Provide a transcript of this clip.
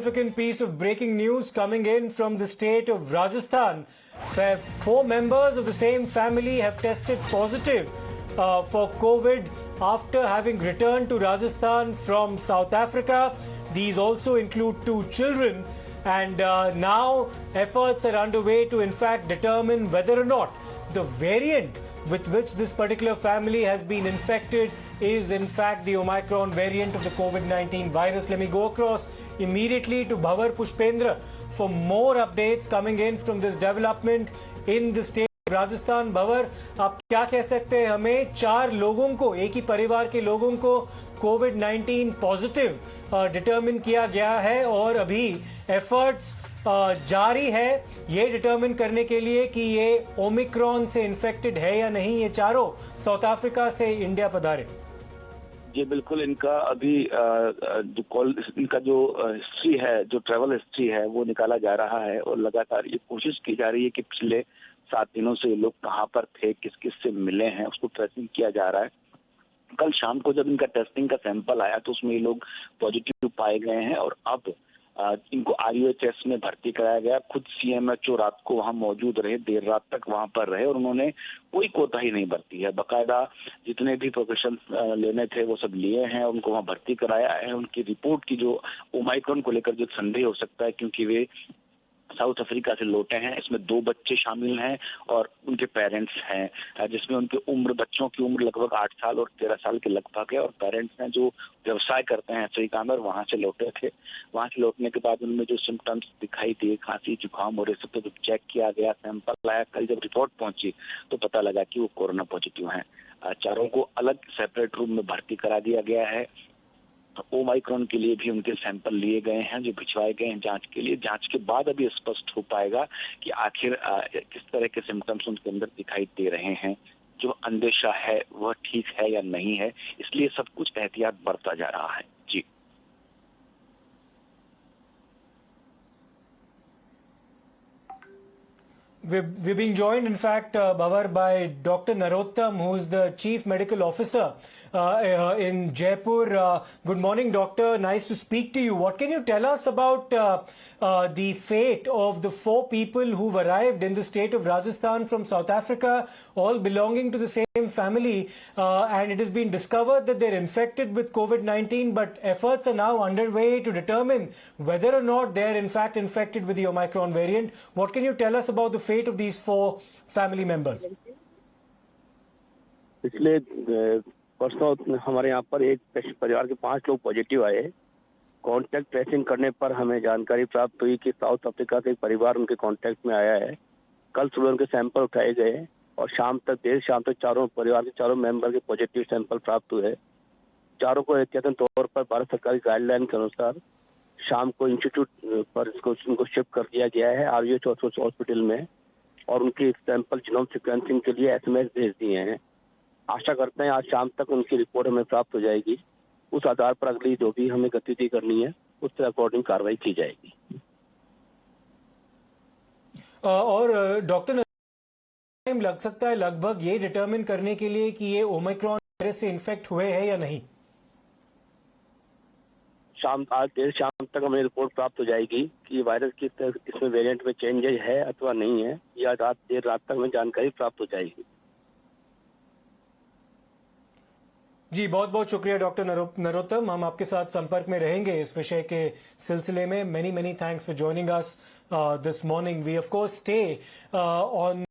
Significant piece of breaking news coming in from the state of Rajasthan, where 4 members of the same family have tested positive for COVID after having returned to Rajasthan from South Africa. These also include 2 children, and now efforts are underway to in fact determine whether or not the variant with which this particular family has been infected is in fact the Omicron variant of the COVID-19 virus. Let me go across immediately to Bhavar Pushpendra for more updates coming in from this development in the state of Rajasthan. Bhavar, आप क्या कह सकते हैं? हमें 4 लोगों को, एक ही परिवार के लोगों को COVID-19 पॉजिटिव डिटरमिन किया गया है और अभी एफर्ट्स जारी है ये डिटरमिन करने के लिए कि ये ओमिक्रॉन से इन्फेक्टेड है या नहीं। ये चारों साउथ अफ्रीका से इंडिया पधारे। जी बिल्कुल, इनका अभी इनका जो हिस्ट्री है, जो ट्रैवल हिस्ट्री है वो निकाला जा रहा है और लगातार ये कोशिश की जा रही है कि पिछले 7 दिनों से ये लोग कहाँ पर थे, किस किस से मिले हैं, उसको ट्रेसिंग किया जा रहा है। कल शाम को जब इनका टेस्टिंग का सैंपल आया तो उसमें ये लोग पॉजिटिव पाए गए हैं और अब इनको RUHS में भर्ती कराया गया। खुद CMHO रात को वहां मौजूद रहे, देर रात तक वहां पर रहे और उन्होंने कोई कोताही नहीं बरती है। बाकायदा जितने भी प्रिकॉशन लेने थे वो सब लिए हैं, उनको वहां भर्ती कराया है। उनकी रिपोर्ट की जो ओमाइक्रॉन को लेकर जो संदेह हो सकता है, क्योंकि वे साउथ अफ्रीका से लौटे हैं, इसमें 2 बच्चे शामिल हैं और उनके पेरेंट्स हैं, जिसमें उनकी उम्र, बच्चों की उम्र लगभग 8 साल और 13 साल के लगभग है और पेरेंट्स हैं जो व्यवसाय करते हैं अफ्रीका में और वहां से लौटे थे। वहां से लौटने के बाद उनमें जो सिम्टम्स दिखाई दिए, खांसी, जुकाम और ये सब, तो चेक किया गया, सैंपल आया। कल जब रिपोर्ट पहुंची तो पता लगा कि वो कोरोना पॉजिटिव हैं। चारों को अलग सेपरेट रूम में भर्ती करा दिया गया है। ओमाइक्रॉन के लिए भी उनके सैंपल लिए गए हैं, जो भिजवाए गए हैं जांच के लिए। जांच के बाद अभी स्पष्ट हो पाएगा कि आखिर किस तरह के सिम्टम्स उनके अंदर दिखाई दे रहे हैं। जो अंदेशा है वह ठीक है या नहीं है, इसलिए सब कुछ एहतियात बरता जा रहा है। जी We're being joined, in fact, Bhavar, by Dr. Narottam, who is the Chief Medical Officer in Jaipur. Good morning, Doctor. Nice to speak to you. What can you tell us about the fate of the 4 people who've arrived in the state of Rajasthan from South Africa, all belonging to the same family, and it has been discovered that they're infected with COVID-19, but efforts are now underway to determine whether or not they're in fact infected with the Omicron variant. What can you tell us about the fate of these 4 family members? पिछले परसों हमारे यहाँ पर एक परिवार के 5 लोग positive आए। कांटेक्ट ट्रेसिंग करने पर हमें जानकारी प्राप्त हुई कि साउथ अफ्रीका से एक परिवार उनके कांटेक्ट में आया है। कल सुबह उनके सैंपल उठाए गए और देर शाम तक चारों परिवार के चारों मेंबर के पॉजिटिव सैंपल प्राप्त हुए। चारों को एहतियातन तौर पर भारत सरकार की गाइडलाइन के अनुसार शाम को इंस्टीट्यूट पर उनको शिफ्ट कर दिया गया है RUH हॉस्पिटल में, और उनकी सैंपल जीनोम सीक्वेंसिंग के लिए SMS भेज दिए हैं। आशा करते हैं आज शाम तक उनकी रिपोर्ट हमें प्राप्त हो जाएगी। उस आधार पर अगली जो भी हमें गतिविधि करनी है उसके अकॉर्डिंग कार्रवाई की जाएगी। और डॉक्टर, टाइम लग सकता है लगभग ये डिटरमिन करने के लिए कि ये ओमिक्रॉन वायरस से इन्फेक्ट हुए हैं या नहीं? आज देर शाम तक हमें रिपोर्ट प्राप्त हो जाएगी कि वायरस की इसमें वेरिएंट में चेंज है अथवा नहीं है, या देर रात तक हमें जानकारी प्राप्त हो जाएगी। जी, बहुत बहुत शुक्रिया डॉक्टर नरोत्तम। हम आपके साथ संपर्क में रहेंगे इस विषय के सिलसिले में। Many thanks for joining us this morning. We of course stay on